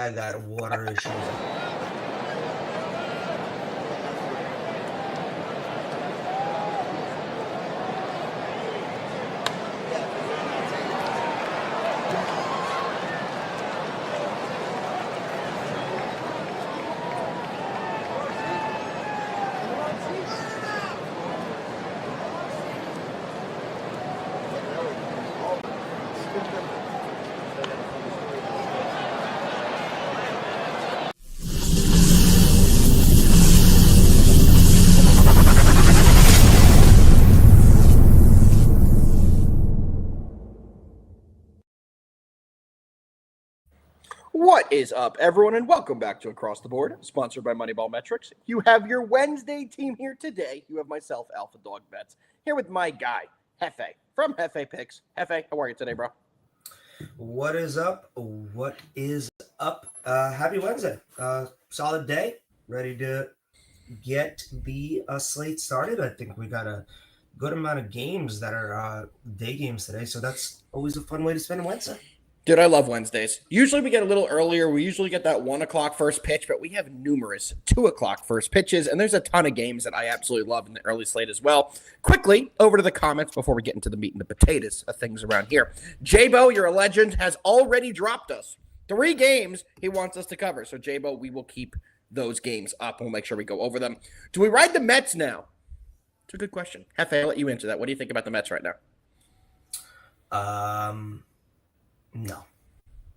I got water issues. What is up, everyone, and welcome back to Across the Board, sponsored by MoneyBall Metrics. You have your Wednesday team here today. You have myself, Alpha Dog Bets, here with my guy, Hefe, from Hefe Picks. Hefe, how are you today, bro? What is up? What is up? Happy Wednesday. Solid day. Ready to get the slate started. I think we got a good amount of games that are day games today, so that's always a fun way to spend a Wednesday. Dude, I love Wednesdays. Usually we get a little earlier. We usually get that 1 o'clock first pitch, but we have numerous 2 o'clock first pitches, and there's a ton of games that I absolutely love in the early slate as well. Quickly, over to the comments before we get into the meat and the potatoes of things around here. J-Bo, you're a legend, has already dropped us 3 games he wants us to cover. So, J-Bo, we will keep those games up, and we'll make sure we go over them. Do we ride the Mets now? It's a good question. Hefe, I'll let you answer that. What do you think about the Mets right now?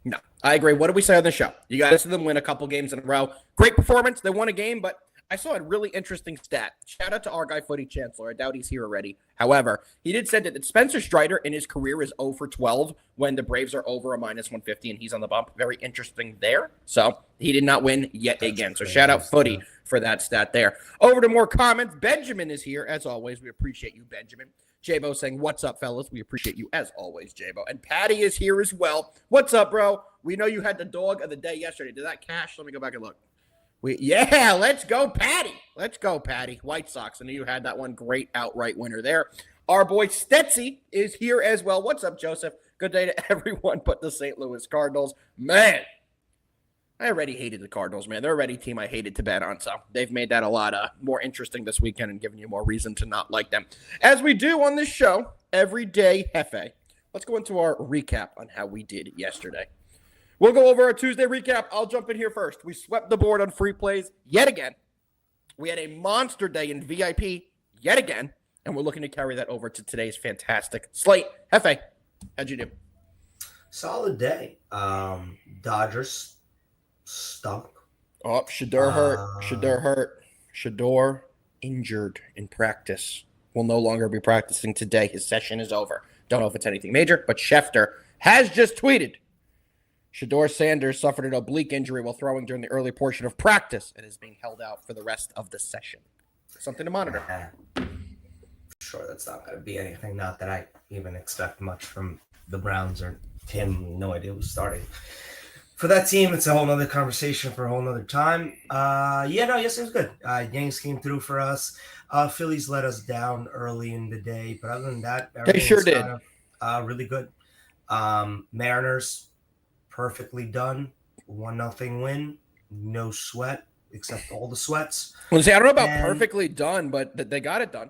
No, I agree. What did we say on the show? You got to see them win a couple games in a row. Great performance. They won a game, but I saw a really interesting stat. Shout out to our guy, Footy Chancellor. I doubt he's here already. However, he did say that Spencer Strider in his career is 0 for 12 when the Braves are over a minus 150 and he's on the bump. Very interesting there. So he did not win yet again. So shout out Footy for that stat there. Over to more comments. Benjamin is here. As always, we appreciate you, Benjamin. J-Bo saying, what's up, fellas? We appreciate you as always, J-Bo. And Patty is here as well. What's up, bro? We know you had the dog of the day yesterday. Did that cash? Let me go back and look. Yeah, let's go, Patty. Let's go, Patty. White Sox. I knew you had that one. Great outright winner there. Our boy Stetsy is here as well. What's up, Joseph? Good day to everyone but the St. Louis Cardinals. Man, I already hated the Cardinals, man. They're already a team I hated to bet on, so they've made that a lot more interesting this weekend and given you more reason to not like them. As we do on this show, every day, Hefe, let's go into our recap on how we did yesterday. We'll go over our Tuesday recap. I'll jump in here first. We swept the board on free plays yet again. We had a monster day in VIP yet again, and we're looking to carry that over to today's fantastic slate. Hefe, how'd you do? Solid day. Dodgers stunk. Oh, Shador hurt. Shador injured in practice. Will no longer be practicing today. His session is over. Don't know if it's anything major, but Schefter has just tweeted. Shador Sanders suffered an oblique injury while throwing during the early portion of practice and is being held out for the rest of the session. Something to monitor. Sure, that's not going to be anything. Not that I even expect much from the Browns or Tim. No idea who's starting. For that team, it's a whole nother conversation for a whole nother time. Yes, it was good. Yanks came through for us. Phillies let us down early in the day, but other than that, they sure did. Really good. Mariners, perfectly done. 1-0 win. No sweat, except all the sweats. Well, see, I don't know about perfectly done, but they got it done.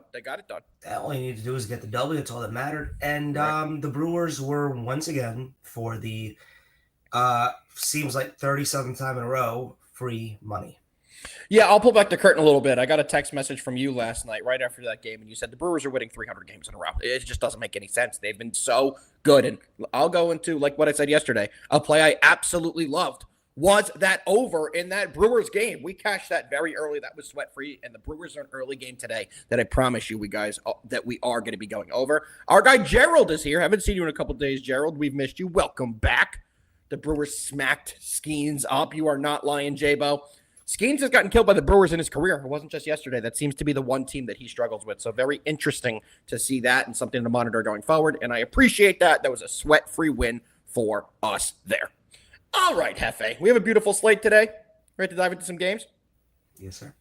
All you need to do is get the W. That's all that mattered. And the Brewers were once again, for the seems like 37th time in a row, free money. Yeah, I'll pull back the curtain a little bit. I got a text message from you last night right after that game, and you said the Brewers are winning 300 games in a row. It just doesn't make any sense. They've been so good. And I'll go into, like what I said yesterday, a play I absolutely loved was that over in that Brewers game. We cashed that very early. That was sweat-free, and the Brewers are an early game today that I promise you guys that we are going to be going over. Our guy Gerald is here. Haven't seen you in a couple days, Gerald. We've missed you. Welcome back. The Brewers smacked Skeens up. You are not lying, J-Bo. Skeens has gotten killed by the Brewers in his career. It wasn't just yesterday. That seems to be the one team that he struggles with. So very interesting to see that and something to monitor going forward. And I appreciate that. That was a sweat-free win for us there. All right, Hefe. We have a beautiful slate today. Ready to dive into some games? Yes, sir.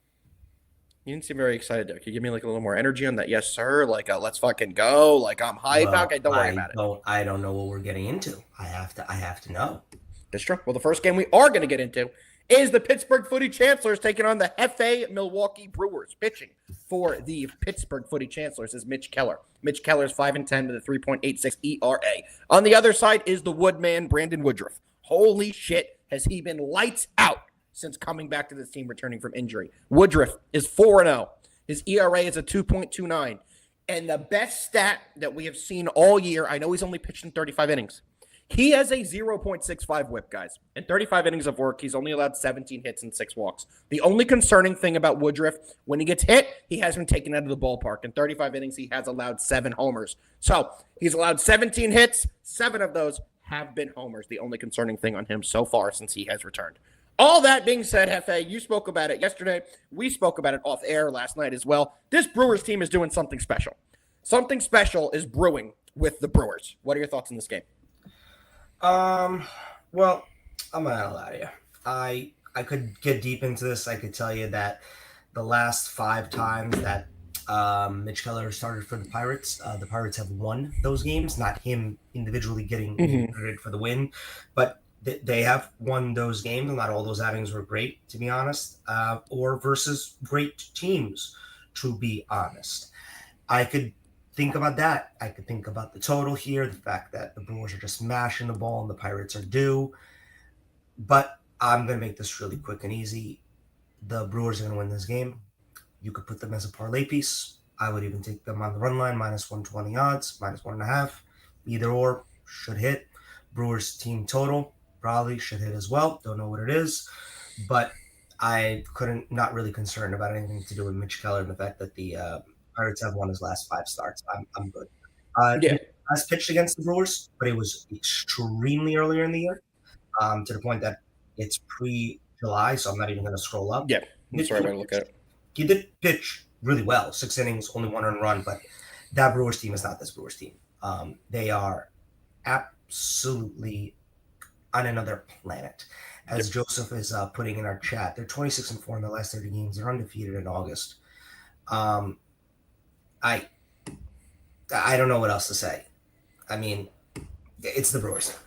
You didn't seem very excited there. Can you give me like a little more energy on that? Yes, sir. Like, let's fucking go. Like, I'm hyped. Okay, don't worry about it. I don't know what we're getting into. I have to know. That's true. Well, the first game we are going to get into is the Pittsburgh Footy Chancellors taking on the Hefe Milwaukee Brewers. Pitching for the Pittsburgh Footy Chancellors is Mitch Keller. Mitch Keller is 5-10 with a 3.86 ERA. On the other side is the Woodman, Brandon Woodruff. Holy shit, has he been lights out since coming back to this team returning from injury. Woodruff is 4-0. His ERA is a 2.29. And the best stat that we have seen all year, I know he's only pitched in 35 innings. He has a 0.65 whip, guys. In 35 innings of work, he's only allowed 17 hits and 6 walks. The only concerning thing about Woodruff, when he gets hit, he has been taken out of the ballpark. In 35 innings, he has allowed 7 homers. So he's allowed 17 hits. 7 of those have been homers. The only concerning thing on him so far since he has returned. All that being said, Hefe, you spoke about it yesterday. We spoke about it off air last night as well. This Brewers team is doing something special. Something special is brewing with the Brewers. What are your thoughts on this game? Well, I'm not lie to you. I could get deep into this. I could tell you that the last 5 times that Mitch Keller started for the Pirates have won those games. Not him individually getting credit for the win, but they have won those games. And not all those outings were great, to be honest, or versus great teams, to be honest. I could think about that. I could think about the total here, the fact that the Brewers are just mashing the ball and the Pirates are due. But I'm going to make this really quick and easy. The Brewers are going to win this game. You could put them as a parlay piece. I would even take them on the run line, minus 120 odds, minus 1.5. Either or should hit. Brewers team total probably should hit as well. Don't know what it is. But I not really concerned about anything to do with Mitch Keller and the fact that the Pirates have won his last 5 starts. I'm good. He has pitched against the Brewers, but it was extremely earlier in the year, to the point that it's pre-July, so I'm not even going to scroll up. Yeah, that's the right way to look at it. He did pitch really well, 6 innings, only 1 earned run, but that Brewers team is not this Brewers team. They are absolutely on another planet. As Joseph is putting in our chat, they're 26-4 in the last 30 games. They're undefeated in August. I don't know what else to say. I mean, it's the Brewers.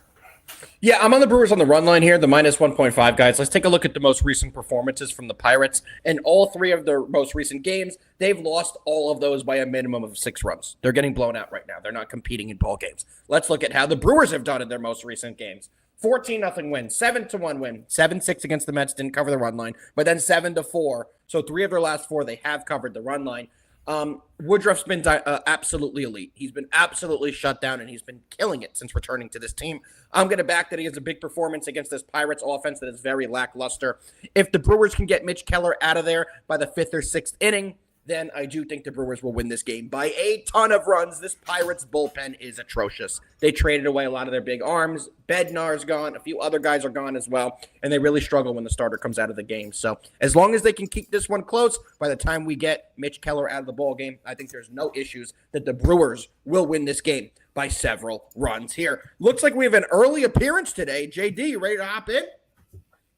Yeah, I'm on the Brewers on the run line here, the minus 1.5, guys. Let's take a look at the most recent performances from the Pirates. In all 3 of their most recent games, they've lost all of those by a minimum of 6 runs. They're getting blown out right now. They're not competing in ball games. Let's look at how the Brewers have done in their most recent games. 14-0 win, 7-1 win, 7-6 against the Mets, didn't cover the run line, but then 7-4. So 3 of their last 4, they have covered the run line. Woodruff's been absolutely elite. He's been absolutely shut down, and he's been killing it since returning to this team. I'm going to back that he has a big performance against this Pirates offense that is very lackluster. If the Brewers can get Mitch Keller out of there by the 5th or 6th inning, then I do think the Brewers will win this game by a ton of runs. This Pirates bullpen is atrocious. They traded away a lot of their big arms. Bednar's gone. A few other guys are gone as well, and they really struggle when the starter comes out of the game. So as long as they can keep this one close, by the time we get Mitch Keller out of the ball game, I think there's no issues that the Brewers will win this game by several runs here. Looks like we have an early appearance today. JD, you ready to hop in?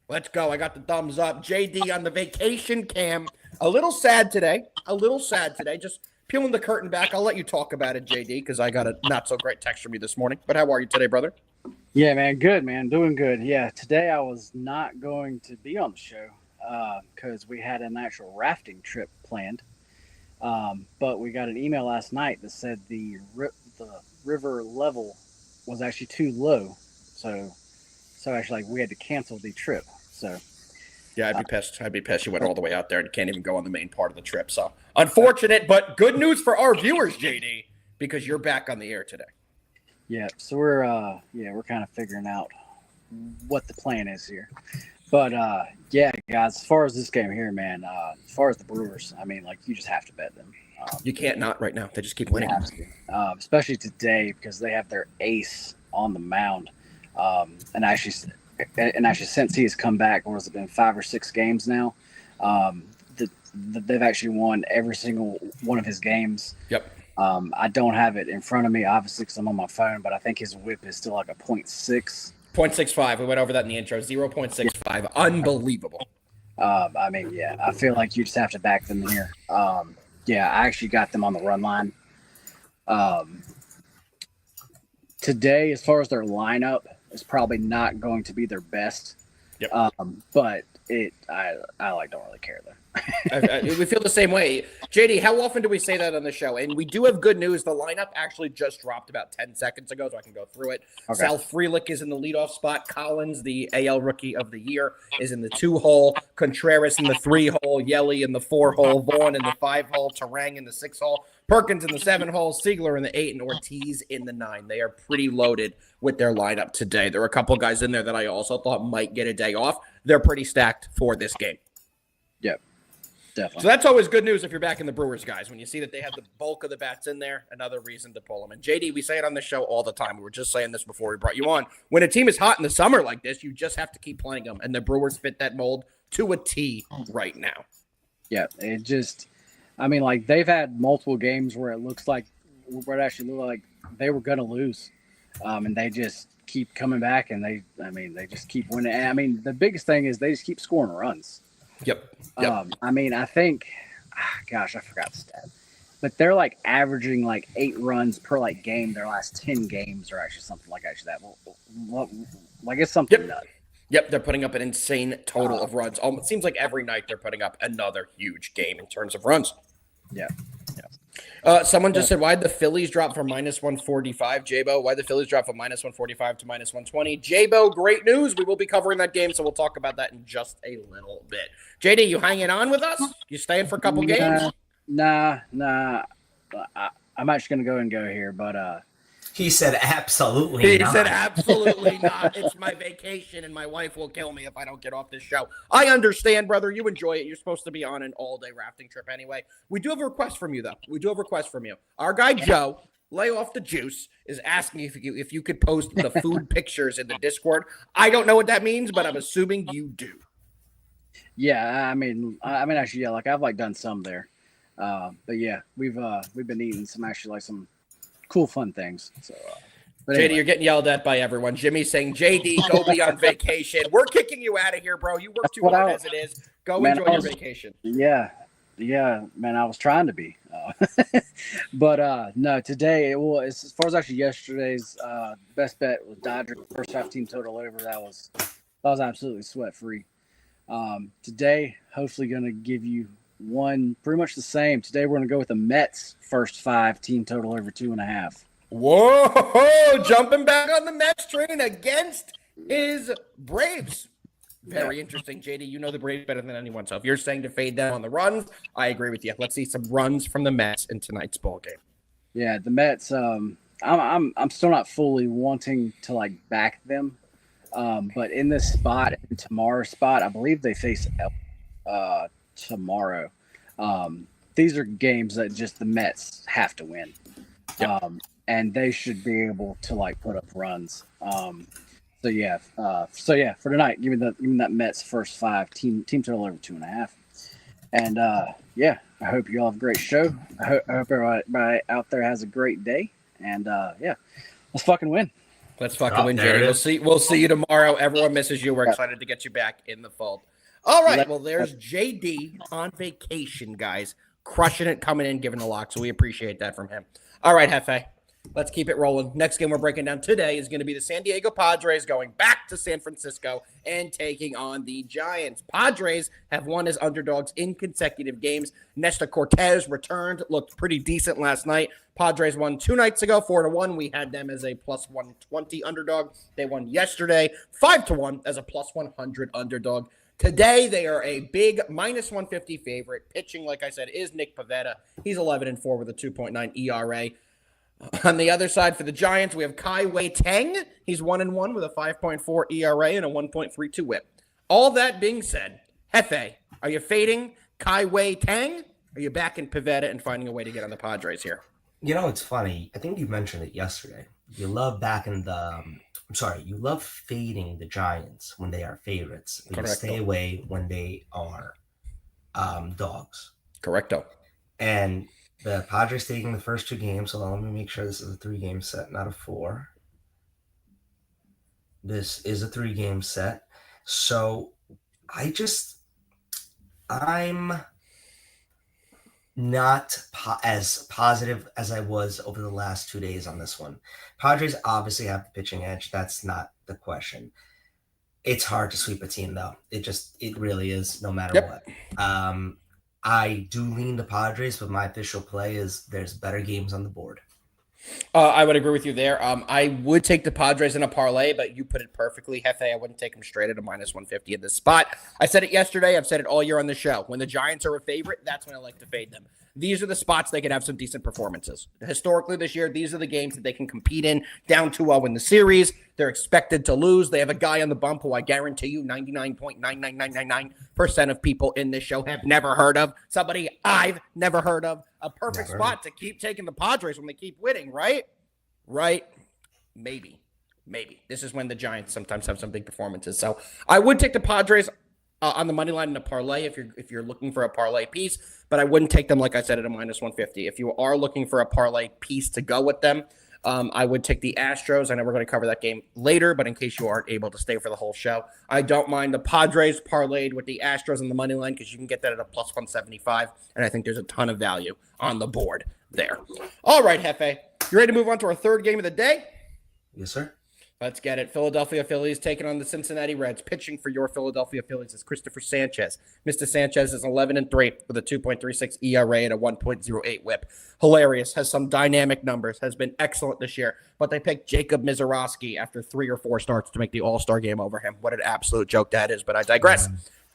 Let's go. I got the thumbs up. JD on the vacation cam. A little sad today. Just peeling the curtain back. I'll let you talk about it, JD, because I got a not so great text from you this morning. But how are you today, brother? Yeah, man. Good, man. Doing good. Yeah, today I was not going to be on the show because we had an actual rafting trip planned. But we got an email last night that said the river level was actually too low. So actually, we had to cancel the trip. So. Yeah, I'd be pissed. You went all the way out there and can't even go on the main part of the trip. So unfortunate, but good news for our viewers, JD, because you're back on the air today. Yeah, so we're kind of figuring out what the plan is here. But yeah, guys, as far as this game here, man, as far as the Brewers, I mean, like, you just have to bet them. You can't not right now. They just keep winning. Especially today because they have their ace on the mound. And actually, since he has come back, what has it been, 5 or 6 games now? They've actually won every single one of his games. Yep. I don't have it in front of me, obviously, because I'm on my phone, but I think his whip is still like a 0.6. 0.65. We went over that in the intro. 0.65. Unbelievable. I mean, yeah, I feel like you just have to back them here. Yeah, I actually got them on the run line. Today, as far as their lineup, is probably not going to be their best. Yep. But I don't really care though. We feel the same way. JD, how often do we say that on the show? And we do have good news. The lineup actually just dropped about 10 seconds ago, so I can go through it. Okay. Sal Frelick is in the leadoff spot. Collins, the AL Rookie of the Year, is in the 2-hole. Contreras in the 3-hole. Yelly in the 4-hole. Vaughn in the 5-hole. Terang in the 6-hole. Perkins in the 7-hole. Siegler in the 8, and Ortiz in the 9. They are pretty loaded with their lineup today. There are a couple guys in there that I also thought might get a day off. They're pretty stacked for this game. Yep. Definitely. So that's always good news if you're back in the Brewers, guys. When you see that they have the bulk of the bats in there, another reason to pull them. And JD, we say it on the show all the time. We were just saying this before we brought you on. When a team is hot in the summer like this, you just have to keep playing them. And the Brewers fit that mold to a T right now. Yeah, it just, I mean, like they've had multiple games where it looks like, where it actually looked like they were going to lose. And they just keep coming back and they just keep winning. And I mean, the biggest thing is they just keep scoring runs. Yep. I mean, I think, gosh, I forgot the stat, but they're like averaging like 8 runs per like game. Their last 10 games or actually something like that. Well, like it's something nuts. Yep, they're putting up an insane total of runs. It seems like every night they're putting up another huge game in terms of runs. Yeah. Someone just said, why'd the Phillies drop from -145, J-Bo? Why'd the Phillies drop from -145 to -120? J-Bo, great news. We will be covering that game, so we'll talk about that in just a little bit. JD, you hanging on with us? You staying for a couple games? Nah. I'm actually going to go and go here, but He said absolutely not. He said absolutely not. It's my vacation, and my wife will kill me if I don't get off this show. I understand, brother. You enjoy it. You're supposed to be on an all-day rafting trip anyway. We do have a request from you, though. Our guy, Joe, lay off the juice, is asking if you could post the food pictures in the Discord. I don't know what that means, but I'm assuming you do. yeah, I mean, actually, yeah, like I've like done some there. But yeah, we've been eating some cool, fun things. So, but anyway. JD, you're getting yelled at by everyone. Jimmy's saying, JD, go be on vacation. We're kicking you out of here, bro. You work too hard as it is. Go enjoy your vacation. Yeah, man, I was trying to be. But no, today, well, as far as actually yesterday's best bet was Dodger first half team total over. That was absolutely sweat free. Today, hopefully going to give you one pretty much the same. Today we're going to go with the Mets first 5 team total over 2.5. Whoa, jumping back on the Mets train against his Braves. Very interesting, JD. You know the Braves better than anyone. So if you're saying to fade them on the runs, I agree with you. Let's see some runs from the Mets in tonight's ball game. Yeah, the Mets. I'm still not fully wanting to like back them, but in this spot, in tomorrow's spot, I believe they face tomorrow. These are games that just the Mets have to win. Yep. And they should be able to like put up runs. So yeah, for tonight, give me that Mets first 5 team total over 2.5. And yeah, I hope you all have a great show. I hope everybody out there has a great day. And yeah, let's fucking win. Let's fucking win, JD. We'll see you tomorrow. Everyone misses you. We're excited to get you back in the fold. All right, well, there's JD on vacation, guys. Crushing it, coming in, giving a lock, so we appreciate that from him. All right, Hefe, let's keep it rolling. Next game we're breaking down today is going to be the San Diego Padres going back to San Francisco and taking on the Giants. Padres have won as underdogs in consecutive games. Nestor Cortez returned, looked pretty decent last night. Padres won 2 nights ago, 4-1. We had them as a plus 120 underdog. They won yesterday, 5-1 as a plus 100 underdog. Today, they are a big minus 150 favorite. Pitching, like I said, is Nick Pivetta. He's 11-4 with a 2.9 ERA. On the other side for the Giants, we have Kai Wei Teng. He's 1-1 with a 5.4 ERA and a 1.32 whip. All that being said, Hefe, are you fading Kai Wei Teng? Are you backing Pivetta and finding a way to get on the Padres here? You know, it's funny. I think you mentioned it yesterday. You love you love fading the Giants when they are favorites. You stay away when they are dogs. Correcto. And the Padres taking the first 2 games. So let me make sure this is a 3-game set, not a 4. This is a 3-game set. So I'm not as positive as I was over the last 2 days on this one. Padres obviously have the pitching edge. That's not the question. It's hard to sweep a team, though. It really is, no matter Yep. what. I do lean the Padres, but my official play is there's better games on the board. I would agree with you there. I would take the Padres in a parlay, but you put it perfectly, Hefe. I wouldn't take them straight at a minus 150 at this spot. I said it yesterday. I've said it all year on the show. When the Giants are a favorite, that's when I like to fade them. These are the spots they could have some decent performances. Historically this year, these are the games that they can compete in, down 2-0 in the series. They're expected to lose. They have a guy on the bump who I guarantee you 99.99999% of people in this show have never heard of. Somebody I've never heard of. A perfect spot to keep taking the Padres when they keep winning, right? Right? Maybe. This is when the Giants sometimes have some big performances. So I would take the Padres on the money line in a parlay if you're looking for a parlay piece, but I wouldn't take them, like I said, at a minus 150. If you are looking for a parlay piece to go with them, I would take the Astros. I know we're going to cover that game later, but in case you aren't able to stay for the whole show, I don't mind the Padres parlayed with the Astros on the money line because you can get that at a plus 175, and I think there's a ton of value on the board there. All right, Hefe, you ready to move on to our third game of the day? Yes, sir. Let's get it. Philadelphia Phillies taking on the Cincinnati Reds. Pitching for your Philadelphia Phillies is Christopher Sanchez. Mr. Sanchez is 11-3 with a 2.36 ERA and a 1.08 WHIP. Hilarious. Has some dynamic numbers. Has been excellent this year. But they picked Jacob Mizorowski after 3 or 4 starts to make the All-Star game over him. What an absolute joke that is. But I digress.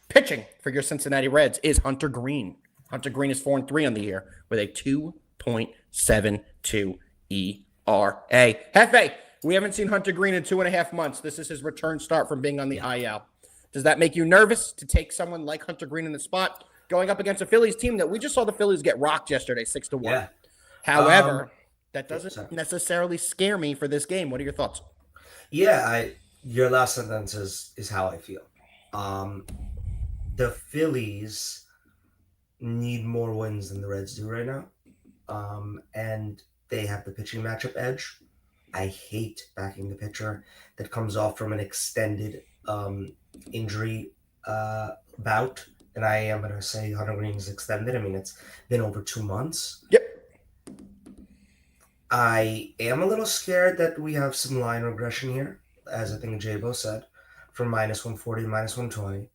Pitching for your Cincinnati Reds is Hunter Green. Hunter Green is 4-3 on the year with a 2.72 ERA. Hefe, we haven't seen Hunter Green in 2.5 months. This is his return start from being on the IL. Does that make you nervous to take someone like Hunter Green in the spot going up against a Phillies team that we just saw the Phillies get rocked yesterday 6-1? Yeah. However, that doesn't necessarily scare me for this game. What are your thoughts? Yeah, your last sentence is how I feel. The Phillies need more wins than the Reds do right now. And they have the pitching matchup edge. I hate backing the pitcher that comes off from an extended injury bout. And I am going to say Hunter Green is extended. I mean, it's been over 2 months. Yep. I am a little scared that we have some line regression here, as I think Jabo said, from minus 140 to minus 120.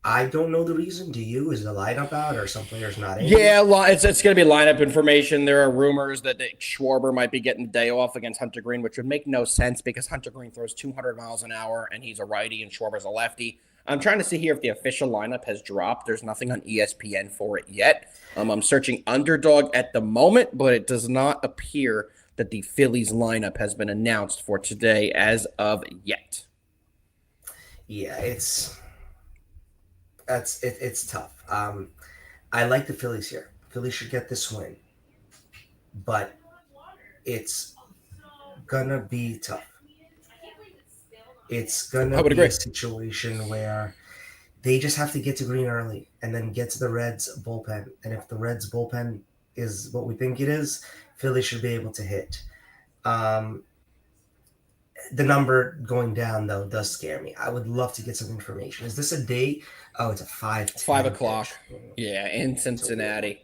I don't know the reason. Do you? Is the lineup out or some players not in? Yeah, it's going to be lineup information. There are rumors that Schwarber might be getting the day off against Hunter Green, which would make no sense because Hunter Green throws 200 miles an hour and he's a righty and Schwarber's a lefty. I'm trying to see here if the official lineup has dropped. There's nothing on ESPN for it yet. I'm searching Underdog at the moment, but it does not appear that the Phillies lineup has been announced for today as of yet. Yeah, it's tough. I like the Phillies here. Phillies should get this win, but it's gonna be tough. It's gonna be a situation where they just have to get to Green early and then get to the Reds bullpen. And if the Reds bullpen is what we think it is, Philly should be able to hit. The number going down, though, does scare me. I would love to get some information. Is this a day? Oh, it's a 5 o'clock. Yeah, in Cincinnati.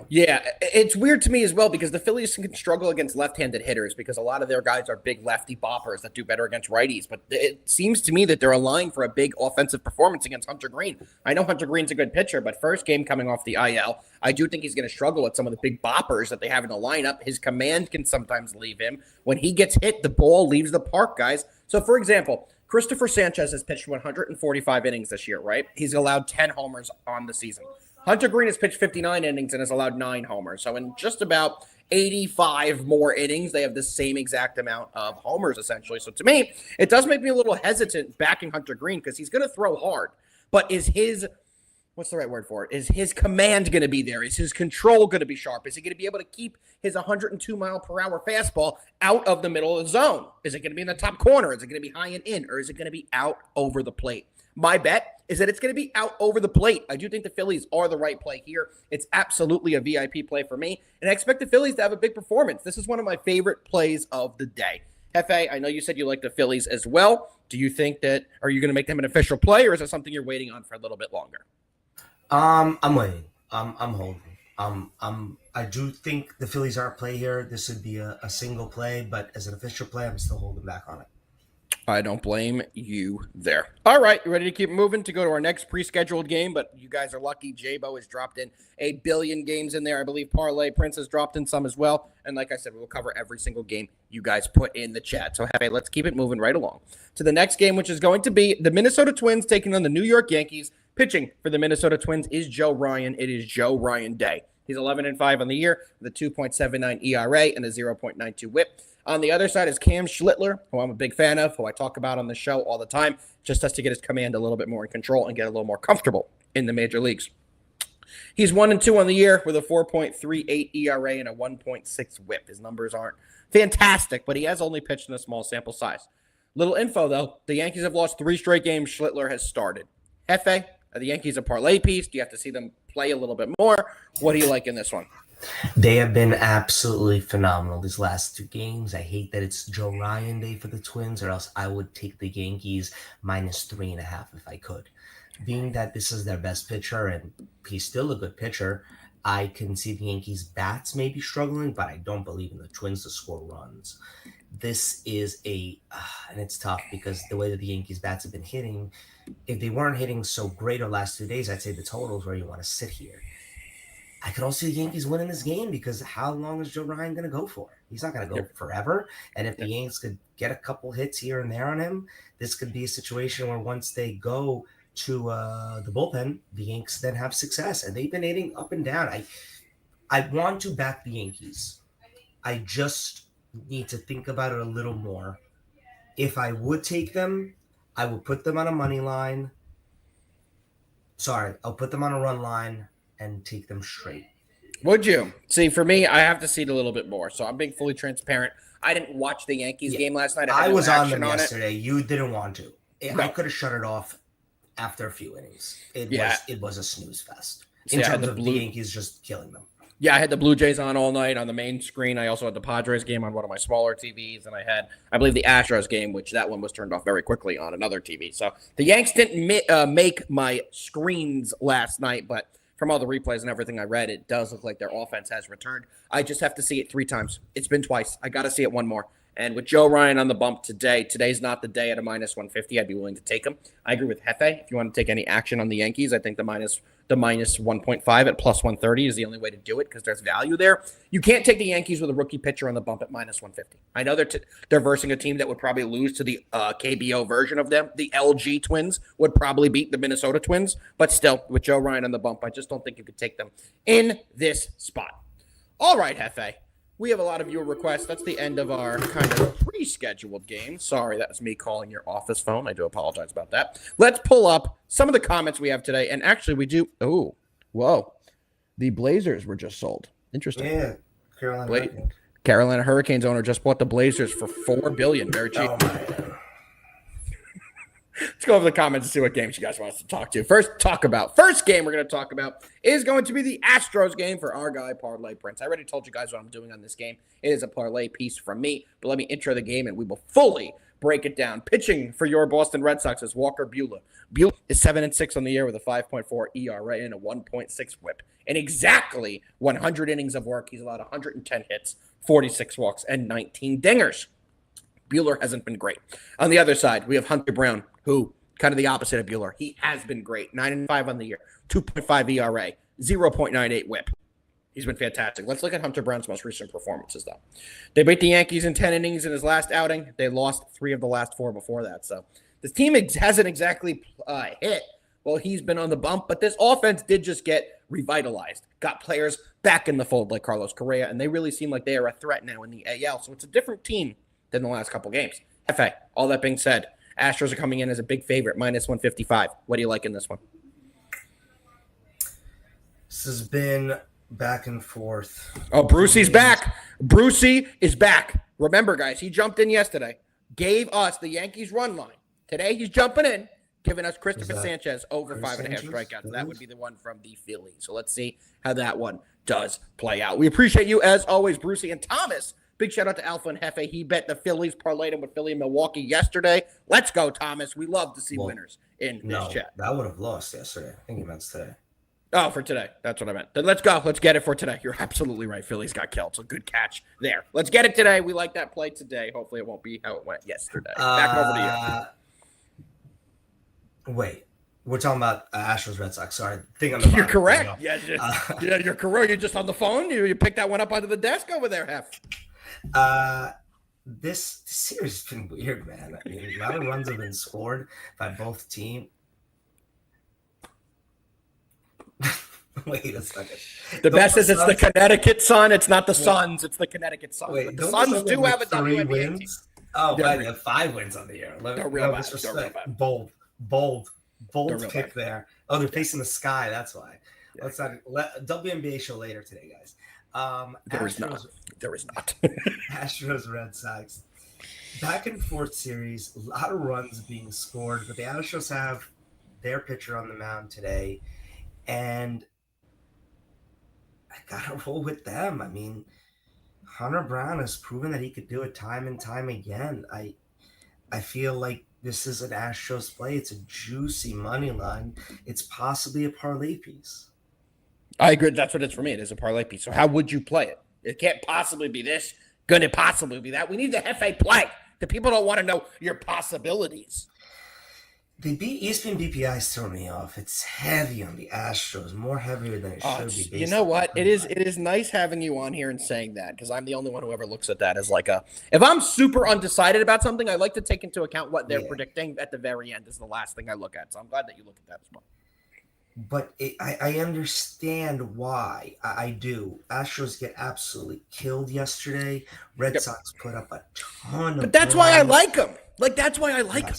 Yeah, it's weird to me as well because the Phillies can struggle against left-handed hitters because a lot of their guys are big lefty boppers that do better against righties. But it seems to me that they're aligned for a big offensive performance against Hunter Green. I know Hunter Green's a good pitcher, but first game coming off the IL, I do think he's going to struggle with some of the big boppers that they have in the lineup. His command can sometimes leave him. When he gets hit, the ball leaves the park, guys. So, for example, Christopher Sanchez has pitched 145 innings this year, right? He's allowed 10 homers on the season. Hunter Green has pitched 59 innings and has allowed 9 homers. So in just about 85 more innings, they have the same exact amount of homers, essentially. So to me, it does make me a little hesitant backing Hunter Green because he's going to throw hard. But is his, what's the right word for it? Is his command going to be there? Is his control going to be sharp? Is he going to be able to keep his 102-mile-per-hour fastball out of the middle of the zone? Is it going to be in the top corner? Is it going to be high and in? Or is it going to be out over the plate? My bet is that it's going to be out over the plate. I do think the Phillies are the right play here. It's absolutely a VIP play for me, and I expect the Phillies to have a big performance. This is one of my favorite plays of the day. Hefe, I know you said you like the Phillies as well. Do you think that, are you going to make them an official play, or is it something you're waiting on for a little bit longer? I'm waiting. I'm holding. I do think the Phillies are a play here. This would be a single play, but as an official play, I'm still holding back on it. I don't blame you there. All right, you ready to keep moving to go to our next pre-scheduled game? But you guys are lucky. J-Bo has dropped in a billion games in there. I believe Parlay Prince has dropped in some as well. And like I said, we will cover every single game you guys put in the chat. So, hey, let's keep it moving right along to the next game, which is going to be the Minnesota Twins taking on the New York Yankees. Pitching for the Minnesota Twins is Joe Ryan. It is Joe Ryan Day. He's 11-5 on the year with a 2.79 ERA and a 0.92 WHIP. On the other side is Cam Schlittler, who I'm a big fan of, who I talk about on the show all the time, just has to get his command a little bit more in control and get a little more comfortable in the major leagues. He's 1-2 on the year with a 4.38 ERA and a 1.6 WHIP. His numbers aren't fantastic, but he has only pitched in a small sample size. Little info, though. The Yankees have lost 3 straight games Schlittler has started. Hefe, are the Yankees a parlay piece? Do you have to see them play a little bit more? What do you like in this one? They have been absolutely phenomenal these last 2 games. I hate that it's Joe Ryan Day for the Twins, or else I would take the Yankees -3.5 if I could. Being that this is their best pitcher, and he's still a good pitcher, I can see the Yankees' bats may be struggling, but I don't believe in the Twins to score runs. This is and it's tough because the way that the Yankees' bats have been hitting, if they weren't hitting so great the last 2 days, I'd say the total's where you want to sit here. I could also see the Yankees winning this game because how long is Joe Ryan going to go for? He's not going to go forever. And if the Yankees could get a couple hits here and there on him, this could be a situation where once they go to the bullpen, the Yankees then have success. And they've been hitting up and down. I want to back the Yankees. I just need to think about it a little more. If I would take them, I would put them on a money line. Sorry, I'll put them on a run line and take them straight. Would you? See, for me, I have to see it a little bit more. So I'm being fully transparent. I didn't watch the Yankees game last night. I was on them yesterday. You didn't want to. I could have shut it off after a few innings. It was a snooze fest in terms of the Yankees just killing them. Yeah, I had the Blue Jays on all night on the main screen. I also had the Padres game on one of my smaller TVs, and I had, I believe, the Astros game, which that one was turned off very quickly on another TV. So the Yanks didn't make my screens last night, but from all the replays and everything I read, it does look like their offense has returned. I just have to see it 3 times. It's been twice. I got to see it one more. And with Joe Ryan on the bump today's not the day at a -150. I'd be willing to take him. I agree with Hefe. If you want to take any action on the Yankees, I think the minus 1.5 at +130 is the only way to do it because there's value there. You can't take the Yankees with a rookie pitcher on the bump at -150. I know they're versing a team that would probably lose to the KBO version of them. The LG Twins would probably beat the Minnesota Twins, but still, with Joe Ryan on the bump, I just don't think you could take them in this spot. All right, Hefe. We have a lot of your requests. That's the end of our kind of pre-scheduled game. Sorry, that was me calling your office phone. I do apologize about that. Let's pull up some of the comments we have today. And actually, we do. Oh, whoa. The Blazers were just sold. Interesting. Yeah. Carolina Hurricanes owner just bought the Blazers for $4 billion. Very cheap. Let's go over the comments and see what games you guys want us to talk to. First game we're going to talk about is going to be the Astros game for our guy, Parlay Prince. I already told you guys what I'm doing on this game. It is a parlay piece from me, but let me intro the game and we will fully break it down. Pitching for your Boston Red Sox is Walker Buehler. Buehler is 7-6 on the year with a 5.4 ERA and a 1.6 WHIP. In exactly 100 innings of work, he's allowed 110 hits, 46 walks, and 19 dingers. Buehler hasn't been great. On the other side, we have Hunter Brown, who kind of the opposite of Buehler. He has been great. 9-5 on the year, 2.5 ERA, 0.98 WHIP. He's been fantastic. Let's look at Hunter Brown's most recent performances, though. They beat the Yankees in 10 innings in his last outing. They lost 3 of the last 4 before that. So this team hasn't exactly hit while he's been on the bump, but this offense did just get revitalized. Got players back in the fold like Carlos Correa, and they really seem like they are a threat now in the AL. So it's a different team than the last couple games. Hefe, all that being said, Astros are coming in as a big favorite, -155. What do you like in this one? This has been back and forth. Oh, Brucey's back. Brucey is back. Remember, guys, he jumped in yesterday, gave us the Yankees run line. Today, he's jumping in, giving us Christopher Sanchez over 5.5 strikeouts. That would be the one from the Phillies. So let's see how that one does play out. We appreciate you, as always, Brucey and Thomas. Big shout out to Alpha and Hefe. He bet the Phillies, parlayed him with Philly and Milwaukee yesterday. Let's go, Thomas. We love to see winners in this chat. That would have lost yesterday. I think he meant today. Oh, for today. That's what I meant. Then let's go. Let's get it for today. You're absolutely right. Phillies got killed. So good catch there. Let's get it today. We like that play today. Hopefully it won't be how it went yesterday. Back over to you. Wait. We're talking about Astros Red Sox. Sorry. You're correct. Yeah, you're correct. You're just on the phone. You picked that one up under the desk over there, Hef. This series has been weird, man. I mean, a lot of runs have been scored by both teams. Wait a second. The best is it's the Connecticut Sun. It's not the Suns. It's the Connecticut Sun. Wait, the Suns do have a WNBA wins. Team. Oh, they have 5 wins on the year. Bold pick there. Oh, they're facing the sky. That's why. Yeah. Let's not WNBA show later today, guys. There is not. Astros Red Sox. Back and forth series. A lot of runs being scored, but the Astros have their pitcher on the mound today, and I gotta roll with them. I mean, Hunter Brown has proven that he could do it time and time again. I feel like this is an Astros play. It's a juicy money line. It's possibly a parlay piece. I agree. That's what it's for me. It is a parlay piece. So how would you play it? It can't possibly be this. Could it possibly be that? We need the FA play. The people don't want to know your possibilities. The ESPN BPI's throw me off. It's heavy on the Astros, more heavier than it should be. You know what? It is nice having you on here and saying that, because I'm the only one who ever looks at that as like if I'm super undecided about something, I like to take into account what they're predicting at the very end is the last thing I look at. So I'm glad that you look at that as well. But I understand why. I do. Astros get absolutely killed yesterday. Red Sox put up a ton of. But that's why I like them. That's why I like them.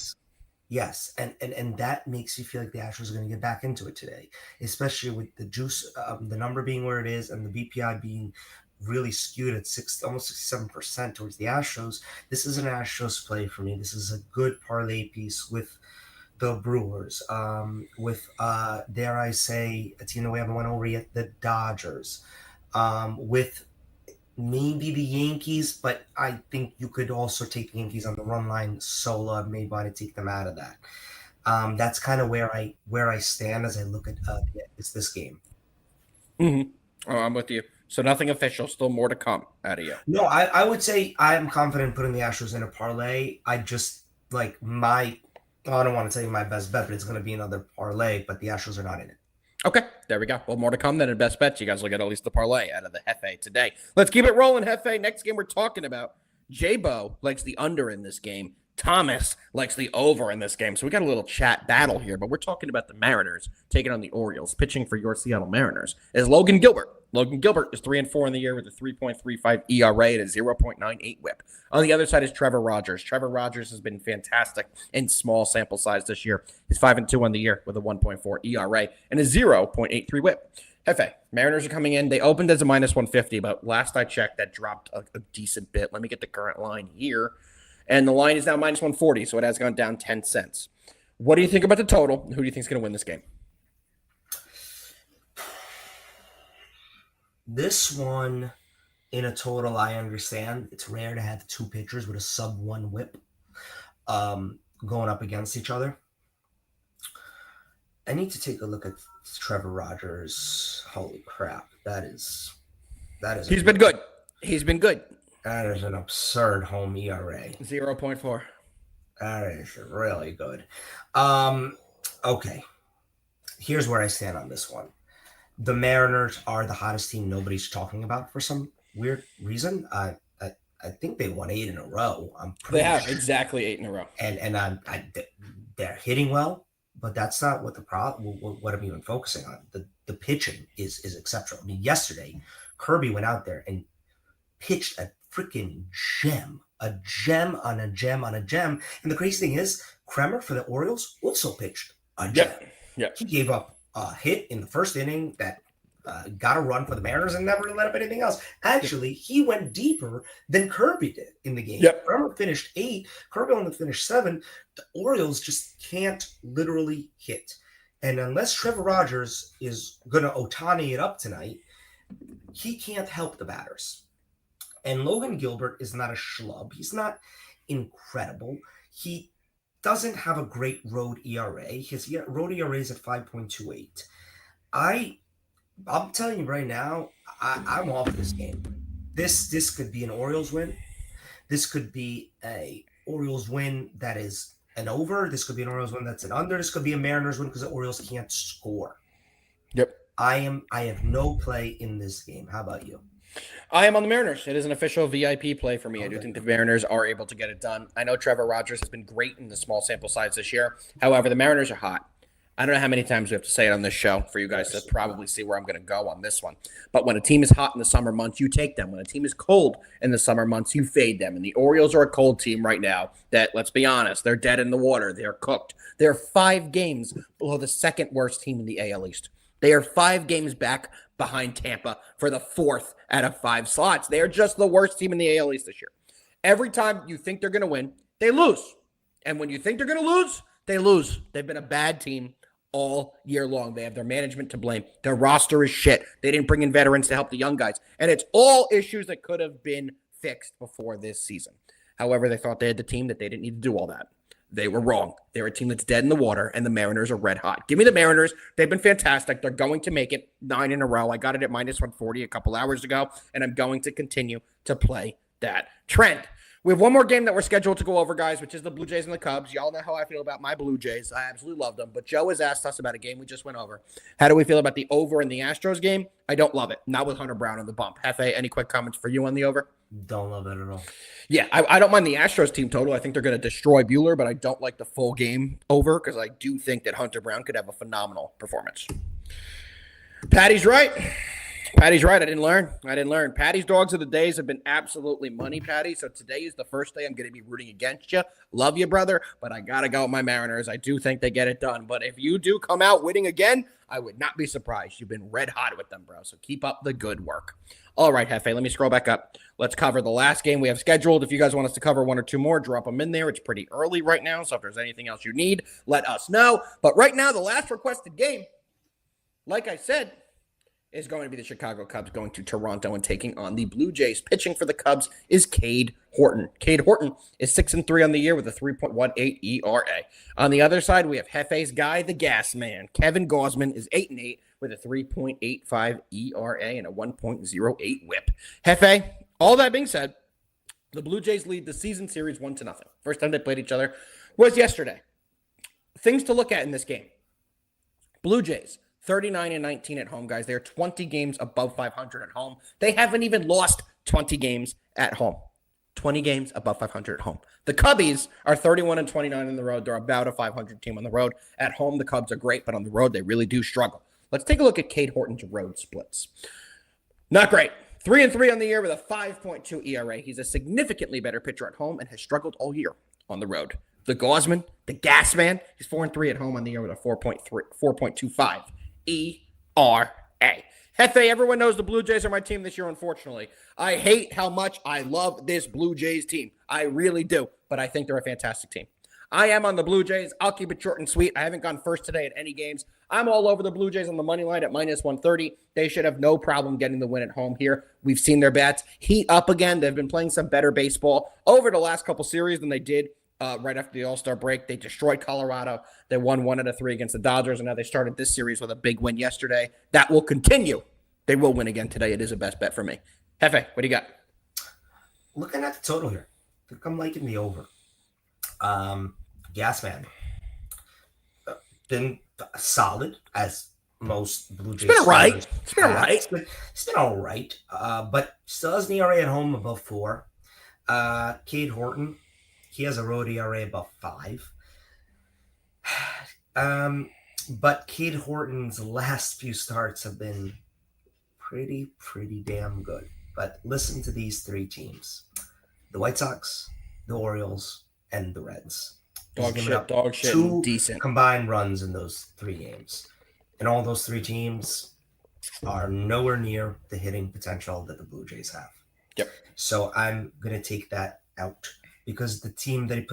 Yes, and that makes you feel like the Astros are going to get back into it today, especially with the juice, the number being where it is, and the BPI being really skewed at almost 67% towards the Astros. This is an Astros play for me. This is a good parlay piece with the Brewers, with dare I say a team that we haven't went over yet, the Dodgers, with maybe the Yankees, but I think you could also take the Yankees on the run line solo. May want to take them out of that. That's kind of where I stand as I look at this game. Mm-hmm. Oh, I'm with you. So nothing official, still more to come out of you. No, I would say I am confident putting the Astros in a parlay. I just like I don't want to tell you my best bet, but it's going to be another parlay, but the Astros are not in it. Okay, there we go. Well, more to come than in best bets. You guys will get at least the parlay out of the Hefe today. Let's keep it rolling, Hefe. Next game we're talking about. J-Bo likes the under in this game. Thomas likes the over in this game. So we got a little chat battle here, but we're talking about the Mariners taking on the Orioles. Pitching for your Seattle Mariners is Logan Gilbert. Logan Gilbert is 3-4 in the year with a 3.35 ERA and a 0.98 whip. On the other side is Trevor Rogers. Trevor Rogers has been fantastic in small sample size this year. He's 5-2 on the year with a 1.4 ERA and a 0.83 whip. Hefe, Mariners are coming in. They opened as a minus 150, but last I checked, that dropped a decent bit. Let me get the current line here. And the line is now minus 140, so it has gone down 10 cents. What do you think about the total? Who do you think is going to win this game? This one, in a total, I understand. It's rare to have two pitchers with a sub-1 whip going up against each other. I need to take a look at Trevor Rogers. Holy crap. That is. He's been good. He's been good. That is an absurd home ERA. 0.4. That is really good. Okay. Here's where I stand on this one. The Mariners are the hottest team nobody's talking about for some weird reason. I think they won 8 in a row. They have exactly 8 in a row. And they're hitting well, but that's not what the problem. What I'm even focusing on. The pitching is exceptional. I mean, yesterday Kirby went out there and pitched a freaking gem, a gem on a gem on a gem. And the crazy thing is, Kremer for the Orioles also pitched a gem. Yep. He gave up a hit in the first inning that got a run for the Mariners and never let up anything else. Actually, he went deeper than Kirby did in the game. Yep. Kremer finished 8. Kirby only finished 7. The Orioles just can't literally hit. And unless Trevor Rogers is going to Ohtani it up tonight, he can't help the batters. And Logan Gilbert is not a schlub. He's not incredible. He doesn't have a great road ERA. His road ERA is at 5.28. I'm telling you right now, I'm off this game. This could be an Orioles win. This could be a Orioles win that is an over. This could be an Orioles win that's an under. This could be a Mariners win because the Orioles can't score. Yep. I have no play in this game. How about you? I am on the Mariners. It is an official VIP play for me. I do Okay. think the Mariners are able to get it done. I know Trevor Rogers has been great in the small sample size this year. However, the Mariners are hot. I don't know how many times we have to say it on this show for you guys to probably see where I'm going to go on this one. But when a team is hot in the summer months, you take them. When a team is cold in the summer months, you fade them. And the Orioles are a cold team right now that, let's be honest, they're dead in the water. They're cooked. They're 5 games below the second worst team in the AL East. They are 5 games back behind Tampa for the 4th out of 5 slots. They are just the worst team in the AL East this year. Every time you think they're going to win, they lose. And when you think they're going to lose, they lose. They've been a bad team all year long. They have their management to blame. Their roster is shit. They didn't bring in veterans to help the young guys. And it's all issues that could have been fixed before this season. However, they thought they had the team that they didn't need to do all that. They were wrong. They're a team that's dead in the water, and the Mariners are red hot. Give me the Mariners. They've been fantastic. They're going to make it 9 in a row. I got it at minus 140 a couple hours ago, and I'm going to continue to play that trend. We have one more game that we're scheduled to go over, guys, which is the Blue Jays and the Cubs. Y'all know how I feel about my Blue Jays. I absolutely love them. But Joe has asked us about a game we just went over. How do we feel about the over in the Astros game? I don't love it. Not with Hunter Brown on the bump. Hefe, any quick comments for you on the over? Don't love it at all. Yeah, I don't mind the Astros team total. I think they're going to destroy Buehler, but I don't like the full game over because I do think that Hunter Brown could have a phenomenal performance. Patty's right. Patty's right. I didn't learn. Patty's dogs of the days have been absolutely money, Patty. So today is the first day I'm going to be rooting against you. Love you, brother, but I got to go with my Mariners. I do think they get it done. But if you do come out winning again, I would not be surprised. You've been red hot with them, bro. So keep up the good work. All right, Hefe, let me scroll back up. Let's cover the last game we have scheduled. If you guys want us to cover 1 or 2 more, drop them in there. It's pretty early right now, so if there's anything else you need, let us know. But right now, the last requested game, like I said, is going to be the Chicago Cubs going to Toronto and taking on the Blue Jays. Pitching for the Cubs is Cade Horton. Cade Horton is 6-3 on the year with a 3.18 ERA. On the other side, we have Hefe's guy, the gas man. Kevin Gausman is 8-8 with a 3.85 ERA and a 1.08 whip. Hefe, all that being said, the Blue Jays lead the season series 1-0. First time they played each other was yesterday. Things to look at in this game. Blue Jays, 39-19 at home, guys. They're 20 games above 500 at home. They haven't even lost 20 games at home. 20 games above 500 at home. The Cubbies are 31-29 on the road. They're about a 500 team on the road. At home, the Cubs are great, but on the road, they really do struggle. Let's take a look at Cade Horton's road splits. Not great. 3-3 on the year with a 5.2 ERA. He's a significantly better pitcher at home and has struggled all year on the road. The Gausman, the gas man, he's 4-3 at home on the year with a 4.25 ERA. Hefe, everyone knows the Blue Jays are my team this year, unfortunately. I hate how much I love this Blue Jays team. I really do, but I think they're a fantastic team. I am on the Blue Jays. I'll keep it short and sweet. I haven't gone first today at any games. I'm all over the Blue Jays on the money line at minus 130. They should have no problem getting the win at home here. We've seen their bats heat up again. They've been playing some better baseball over the last couple series than they did right after the All-Star break. They destroyed Colorado. They won 1 out of 3 against the Dodgers, and now they started this series with a big win yesterday. That will continue. They will win again today. It is a best bet for me. Hefe, what do you got? Looking at the total here, I think I'm liking the over. Gas man. Been solid as most Blue Jays. It's been all right. It's been all right. It's been all right. But still has an ERA at home above 4. Cade Horton, he has a road ERA above 5. But Cade Horton's last few starts have been pretty damn good. But listen to these 3 teams: the White Sox, the Orioles, and the Reds. Dog shit, 2 decent combined runs in those 3 games. And all those 3 teams are nowhere near the hitting potential that the Blue Jays have. Yep. So I'm going to take that out because the team that he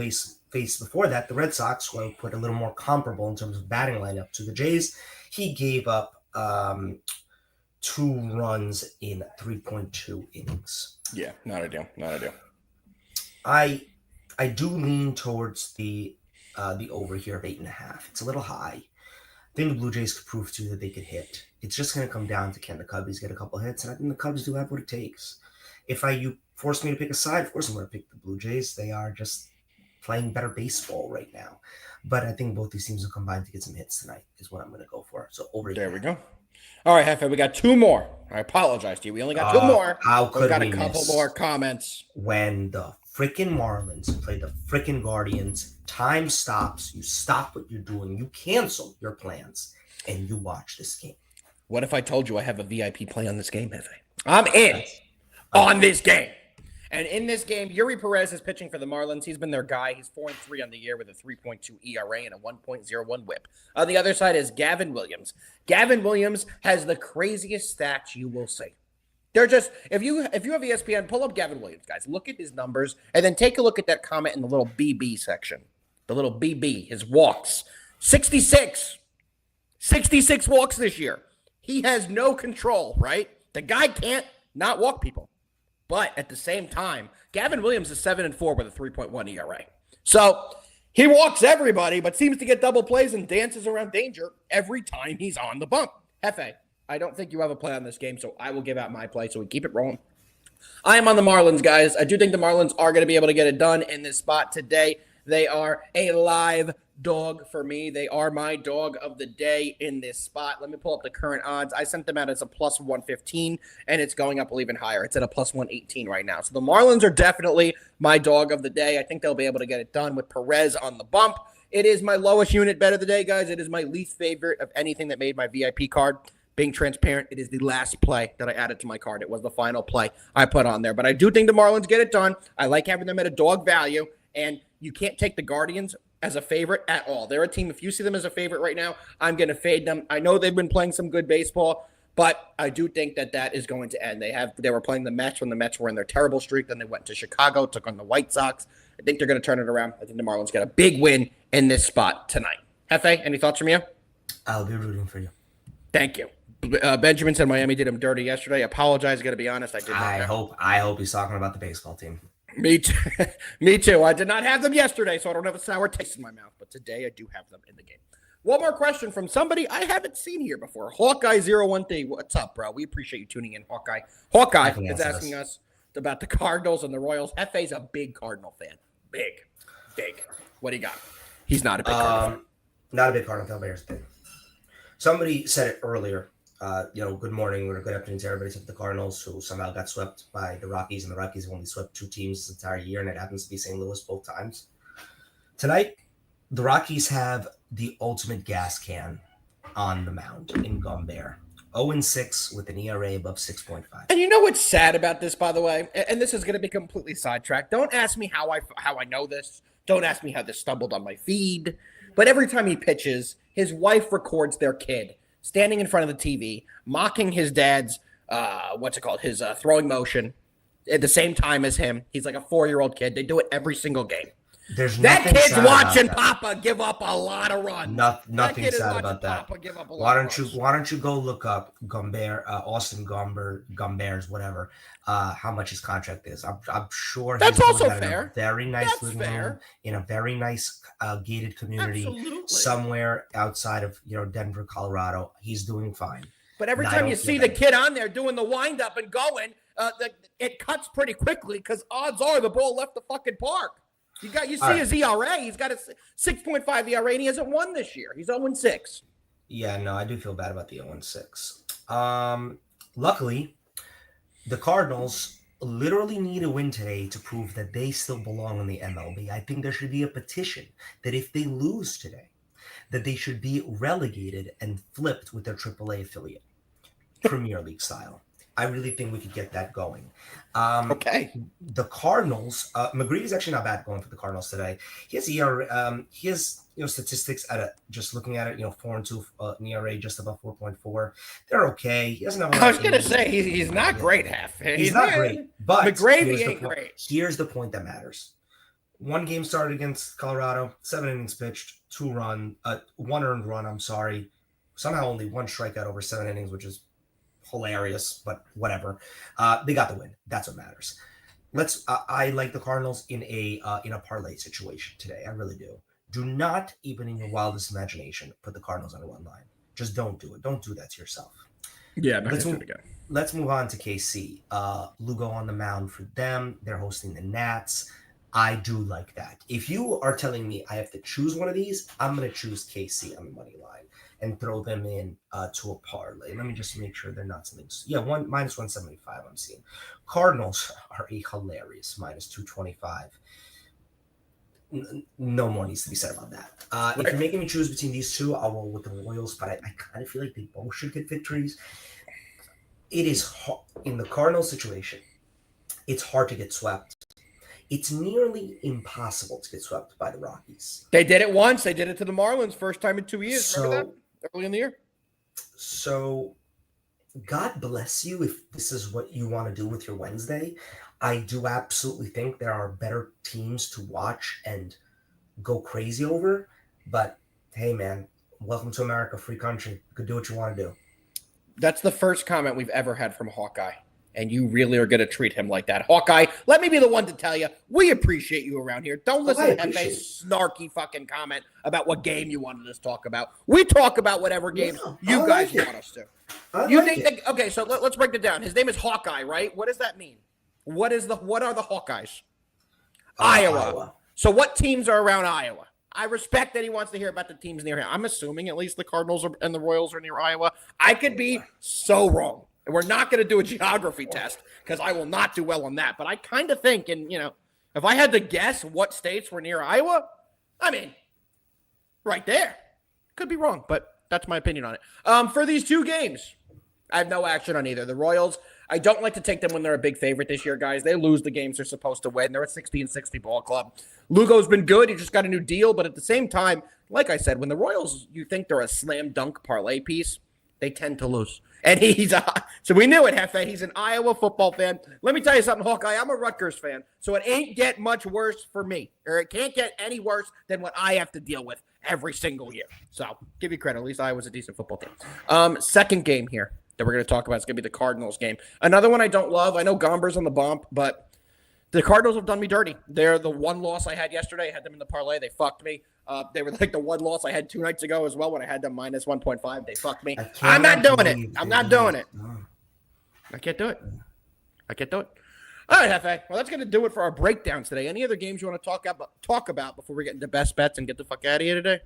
faced before that, the Red Sox, who I put a little more comparable in terms of batting lineup to the Jays, he gave up 2 runs in 3.2 innings. Yeah, not ideal. I do lean towards the over here of 8.5. It's a little high. think the Blue Jays could prove too that they could hit. It's just going to come down to can the Cubbies get a couple hits, and I think the Cubs do have what it takes. If you force me to pick a side, of course I'm going to pick the Blue Jays. They are just playing better baseball right now. But I think both these teams will combine to get some hits tonight is what I'm going to go for. So over there we go. All right, Hefe, we got two more. I apologize to you. We only got two more. How could we got we a couple more comments? When the freaking Marlins play the freaking Guardians, time stops. You stop what you're doing. You cancel your plans, and you watch this game. What if I told you I have a VIP play on this game, Hefe? I'm in on this game. And in this game, Yuri Perez is pitching for the Marlins. He's been their guy. He's 4-3 on the year with a 3.2 ERA and a 1.01 whip. On the other side is Gavin Williams. Gavin Williams has the craziest stats you will see. They're just, if you have ESPN, pull up Gavin Williams, guys. Look at his numbers, and then take a look at that comment in the little BB section. The little BB, his walks. 66 walks this year. He has no control, right? The guy can't not walk people. But at the same time, Gavin Williams is 7-4 with a 3.1 ERA. So he walks everybody, but seems to get double plays and dances around danger every time he's on the bump. Hefe, I don't think you have a play on this game, so I will give out my play so we keep it rolling. I am on the Marlins, guys. I do think the Marlins are going to be able to get it done in this spot today. They are a live dog for me. They are my dog of the day in this spot. Let me pull up the current odds. I sent them out as a plus 115, and it's going up even higher. It's at a plus 118 right now. So the Marlins are definitely my dog of the day. I think they'll be able to get it done with Perez on the bump. It is my lowest unit bet of the day, guys. It is my least favorite of anything that made my VIP card. Being transparent, it is the last play that I added to my card. It was the final play I put on there. But I do think the Marlins get it done. I like having them at a dog value, and you can't take the Guardians as a favorite at all. They're a team, if you see them as a favorite right now, I'm going to fade them. I know they've been playing some good baseball, but I do think that is going to end. They were playing the Mets when the Mets were in their terrible streak. Then they went to Chicago, took on the White Sox. I think they're going to turn it around. I think the Marlins get a big win in this spot tonight. Hefe, any thoughts from you? I'll be rooting for you. Thank you. Benjamin said Miami did him dirty yesterday. Apologize, got to be honest. I did not. I hope he's talking about the baseball team. Me too. Me too. I did not have them yesterday, so I don't have a sour taste in my mouth. But today I do have them in the game. One more question from somebody I haven't seen here before. Hawkeye013. What's up, bro? We appreciate you tuning in, Hawkeye. Hawkeye is asking us about the Cardinals and the Royals. Hefe's a big Cardinal fan. Big. What do you got? He's not a big Cardinal fan. Not a big Cardinal fan, but here's the thing. Somebody said it earlier. Good morning or good afternoon to everybody except the Cardinals, who somehow got swept by the Rockies, and the Rockies have only swept two teams this entire year, and it happens to be St. Louis both times. Tonight, the Rockies have the ultimate gas can on the mound in Gomber. 0-6 with an ERA above 6.5. And you know what's sad about this, by the way? And this is going to be completely sidetracked. Don't ask me how I know this. Don't ask me how this stumbled on my feed. But every time he pitches, his wife records their kid standing in front of the TV, mocking his dad's, his throwing motion at the same time as him. He's like a 4-year-old kid. They do it every single game. There's that kid's watching Papa give up a lot of runs. Nothing sad about that. Why don't you go look up Austin Gomber's whatever, how much his contract is. I'm sure that's also fair. Very nice living room in a very nice gated community somewhere outside of Denver, Colorado. He's doing fine. But every time you see the kid on there doing the wind up and going, it cuts pretty quickly because odds are the ball left the fucking park. You see his ERA. He's got a 6.5 ERA, and he hasn't won this year. He's 0-6. Yeah, no, I do feel bad about the 0-6. Luckily, the Cardinals literally need a win today to prove that they still belong in the MLB. I think there should be a petition that if they lose today, that they should be relegated and flipped with their AAA affiliate, Premier League style. I really think we could get that going. Okay. The Cardinals, McGree is actually not bad going for the Cardinals today. He has he has statistics just looking at it, 4-2 ERA, just above 4.4. They're okay. He doesn't have. I was gonna say he's not great, Half. He's not great, but McGravy ain't great. Here's the point that matters. One game started against Colorado, 7 innings pitched, 1 earned run. I'm sorry, somehow only 1 strikeout over 7 innings, which is hilarious, but whatever. They got the win. That's what matters. I like the Cardinals in a parlay situation today. I really do. Do not, even in your wildest imagination, put the Cardinals on a run line. Just don't do it. Don't do that to yourself. Yeah, I'm Let's do move, it again. let's move on to KC. Lugo on the mound for them. They're hosting the Nats. I do like that. If you are telling me I have to choose one of these, I'm going to choose KC on the money line and throw them in to a parlay. Let me just make sure they're not something. Yeah, minus 175 I'm seeing. Cardinals are a hilarious minus 225. No more needs to be said about that. If you're making me choose between these two, I'll roll with the Royals, but I kind of feel like they both should get victories. It is hard. In the Cardinals situation, it's hard to get swept. It's nearly impossible to get swept by the Rockies. They did it once. They did it to the Marlins, first time in 2 years. So, Remember that? Early in the year. So, God bless you if this is what you want to do with your Wednesday. I do absolutely think there are better teams to watch and go crazy over. But, hey, man, welcome to America, free country. You can do what you want to do. That's the first comment we've ever had from Hawkeye. And you really are going to treat him like that. Hawkeye, let me be the one to tell you, we appreciate you around here. Don't listen to Hefe's snarky fucking comment about what game you wanted us to talk about. We talk about whatever game you guys want us to. Okay, so let's break it down. His name is Hawkeye, right? What does that mean? What are the Hawkeyes? Iowa. So what teams are around Iowa? I respect that he wants to hear about the teams near him. I'm assuming at least the Cardinals and the Royals are near Iowa. I could be so wrong. And we're not going to do a geography test because I will not do well on that. But I kind of think, and if I had to guess what states were near Iowa, I mean, right there. Could be wrong, but that's my opinion on it. For these two games, I have no action on either. The Royals, I don't like to take them when they're a big favorite this year, guys. They lose the games they're supposed to win. They're a 16-60 ball club. Lugo's been good. He just got a new deal. But at the same time, like I said, when the Royals, you think they're a slam dunk parlay piece, they tend to lose. And so we knew it, Hefe. He's an Iowa football fan. Let me tell you something, Hawkeye. I'm a Rutgers fan, so it ain't get much worse for me, or it can't get any worse than what I have to deal with every single year. So give you credit. At least Iowa's a decent football team. Second game here that we're going to talk about is going to be the Cardinals game. Another one I don't love. I know Gomber's on the bump, but the Cardinals have done me dirty. They're the one loss I had yesterday. I had them in the parlay. They fucked me. They were like the one loss I had 2 nights ago as well when I had them minus 1.5. They fucked me. I'm not doing it. I'm not doing it. I can't do it. All right, Hefe. Well, that's going to do it for our breakdowns today. Any other games you want to talk about before we get into best bets and get the fuck out of here today?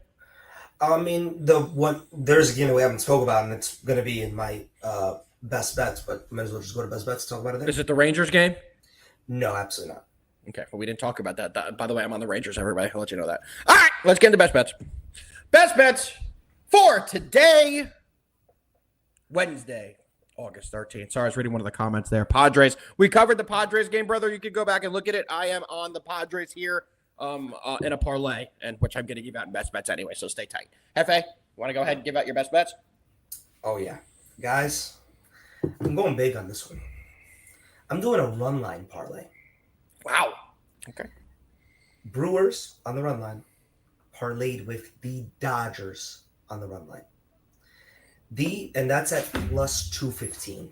I mean, there's a game that we haven't spoke about, and it's going to be in my best bets, but might as well just go to best bets and talk about it there. Is it the Rangers game? No, absolutely not. Okay, well, we didn't talk about that. By the way, I'm on the Rangers, everybody. I'll let you know that. All right, let's get into best bets. Best bets for today, Wednesday, August 13th. Sorry, I was reading one of the comments there. Padres. We covered the Padres game, brother. You could go back and look at it. I am on the Padres here in a parlay, and which I'm going to give out in best bets anyway, so stay tight. Hefe, want to go ahead and give out your best bets? Oh, yeah. Guys, I'm going big on this one. I'm doing a run line parlay. Wow. Okay. Brewers on the run line, parlayed with the Dodgers on the run line. And that's at plus 215.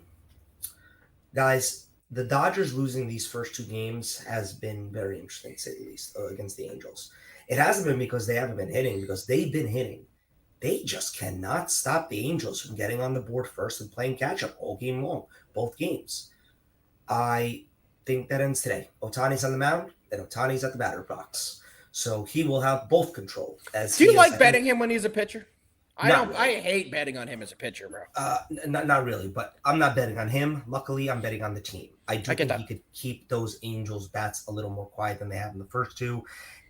Guys, the Dodgers losing these first 2 games has been very interesting, to say the least, against the Angels. It hasn't been because they haven't been hitting, because they've been hitting. They just cannot stop the Angels from getting on the board first and playing catch-up all game long, both games. I think that ends today. Ohtani's on the mound, and Ohtani's at the batter box. So he will have both control. Do you like betting him when he's a pitcher? Really. I hate betting on him as a pitcher, bro. Not really, but I'm not betting on him. Luckily, I'm betting on the team. I think that. he could keep those Angels bats a little more quiet than they have in the first 2.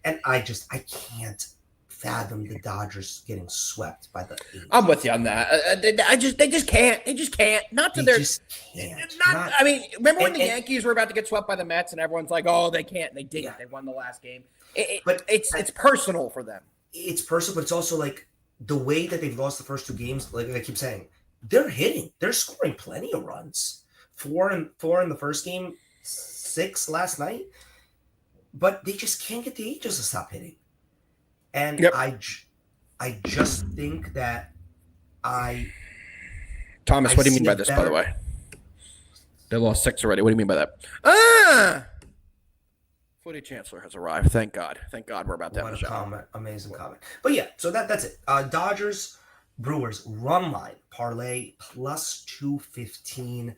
And I can't fathom the Dodgers getting swept by the Angels. I'm with you on that. They just can't. They just can't. Not to they their. Just can't. I mean, remember when the Yankees were about to get swept by the Mets, and everyone's like, "Oh, they can't." They didn't. Yeah. They won the last game. But it's personal for them. It's personal, but it's also like the way that they've lost the first 2 games. Like I keep saying, they're hitting. They're scoring plenty of runs. 4 in the first game, 6 last night. But they just can't get the Angels to stop hitting. And yep. I just think that Thomas, what do you mean by this, by the way? They lost 6 already. What do you mean by that? Footy Chancellor has arrived. Thank God. Thank God we're about to have What a a show. comment. Amazing comment. But yeah, so that's it. Dodgers, Brewers, run line, parlay, plus 215.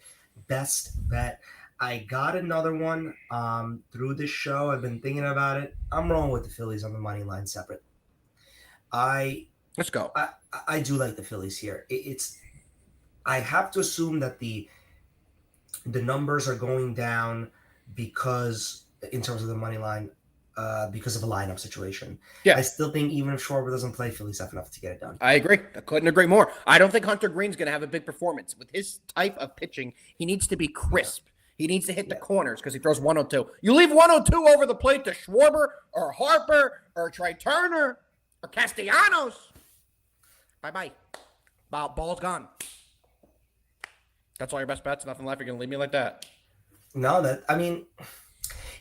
Best bet. I got another one through this show. I've been thinking about it. I'm rolling with the Phillies on the money line separate. Let's go. I do like the Phillies here. I have to assume that the numbers are going down because, in terms of the money line, because of a lineup situation. Yeah. I still think even if Schwarber doesn't play, Phillies have enough to get it done. I agree. I couldn't agree more. I don't think Hunter Green's going to have a big performance. With his type of pitching, he needs to be crisp. He needs to hit the corners because he throws 102. You leave 102 over the plate to Schwarber or Harper or Trey Turner or Castellanos. Bye-bye. Ball's gone. That's all your best bets? Nothing left? You're going to leave me like that? No,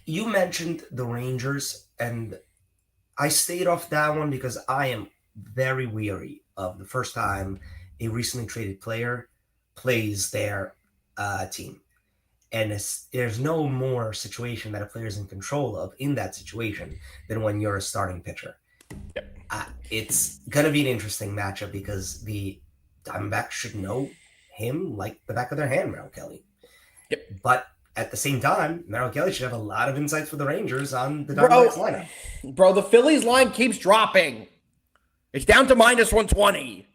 you mentioned the Rangers, and I stayed off that one because I am very weary of the first time a recently traded player plays their team. And there's no more situation that a player is in control of in that situation than when you're a starting pitcher. Yep. It's going to be an interesting matchup because the Diamondbacks should know him like the back of their hand, Merrill Kelly. Yep. But at the same time, Merrill Kelly should have a lot of insights for the Rangers on the Diamondbacks lineup. Bro, the Phillies line keeps dropping. It's down to minus 120.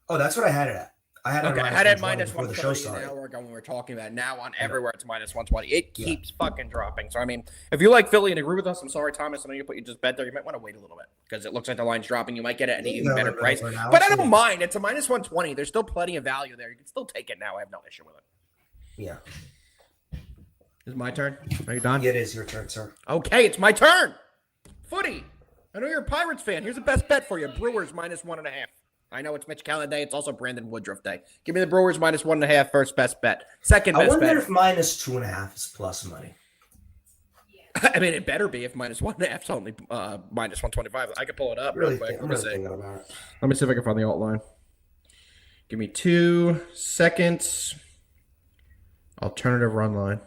Oh, that's what I had it at. I had it at minus before 120 the show started. an hour ago when we were talking about it. Now on everywhere it's minus 120. It keeps fucking dropping. So, I mean, if you like Philly and agree with us, I'm sorry, Thomas. I know you put your just bet there. You might want to wait a little bit because it looks like the line's dropping. You might get it at an even better price. But I don't mind. It's a minus 120. There's still plenty of value there. You can still take it now. I have no issue with it. Yeah. Is it my turn? Are you done? It is your turn, sir. Okay, it's my turn. Footy. I know you're a Pirates fan. Here's the best bet for you. Brewers minus 1.5. I know it's Mitch Keller Day. It's also Brandon Woodruff Day. Give me the Brewers minus 1.5. First best bet. Second best bet. I wonder if minus 2.5 is plus money. I mean, it better be if minus 1.5 is only minus 125. I can pull it up real quick. I'm really thinking about it. Let me see if I can find the alt line. Give me 2 seconds. Alternative run line.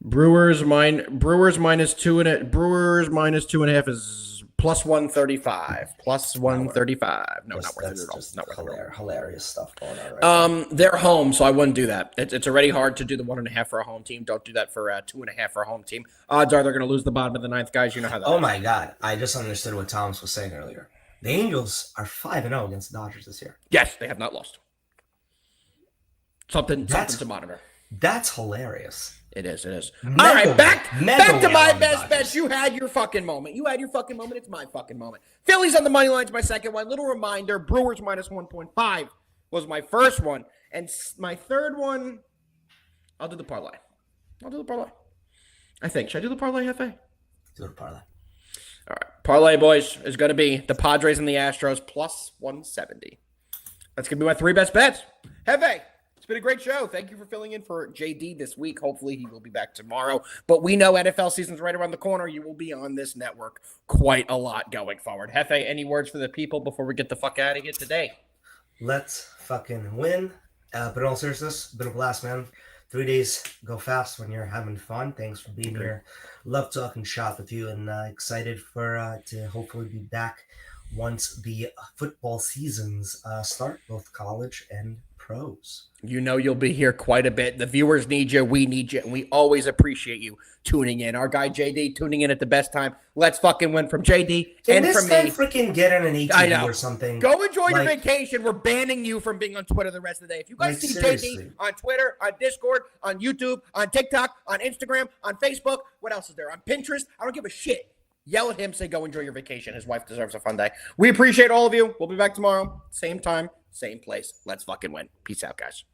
Brewers minus 2.5. Brewers minus 2.5 is plus 135. Plus 135. No, not worth it at all. Not worth it at all. Hilarious stuff going on right now. They're home, so I wouldn't do that. It's already hard to do the 1.5 for a home team. Don't do that for 2.5 for a home team. Odds are they're going to lose the bottom of the ninth, guys. You know how that. Oh my God! I just understood what Thomas was saying earlier. The Angels are 5-0 against the Dodgers this year. Yes, they have not lost. Something to monitor. That's hilarious. It is. Mega All right, back to my best bet. bets. You had your fucking moment. It's my fucking moment. Phillies on the money line's my second one. Little reminder, Brewers minus 1.5 was my first one. And my third one, I'll do the parlay. I think. Should I do the parlay, Hefe? Do the parlay. All right. Parlay, boys, is going to be the Padres and the Astros plus 170. That's going to be my 3 best bets. Hefe. It's been a great show. Thank you for filling in for JD this week. Hopefully he will be back tomorrow. But we know NFL season's right around the corner. You will be on this network quite a lot going forward. Hefe, any words for the people before we get the fuck out of here today? Let's fucking win. But in all seriousness, been a blast, man. 3 days go fast when you're having fun. Thanks for being here. Love talking shop with you, and excited for to hopefully be back once the football seasons start, both college and pros. You know you'll be here quite a bit. The viewers need you. We need you. And we always appreciate you tuning in. Our guy JD tuning in at the best time. Let's fucking win from JD and from me. Can this guy freaking get on an ATV or something? Go enjoy your vacation. We're banning you from being on Twitter the rest of the day. If you guys see seriously. JD on Twitter, on Discord, on YouTube, on TikTok, on Instagram, on Facebook, what else is there? On Pinterest? I don't give a shit. Yell at him. Say, go enjoy your vacation. His wife deserves a fun day. We appreciate all of you. We'll be back tomorrow. Same time, same place. Let's fucking win. Peace out, guys.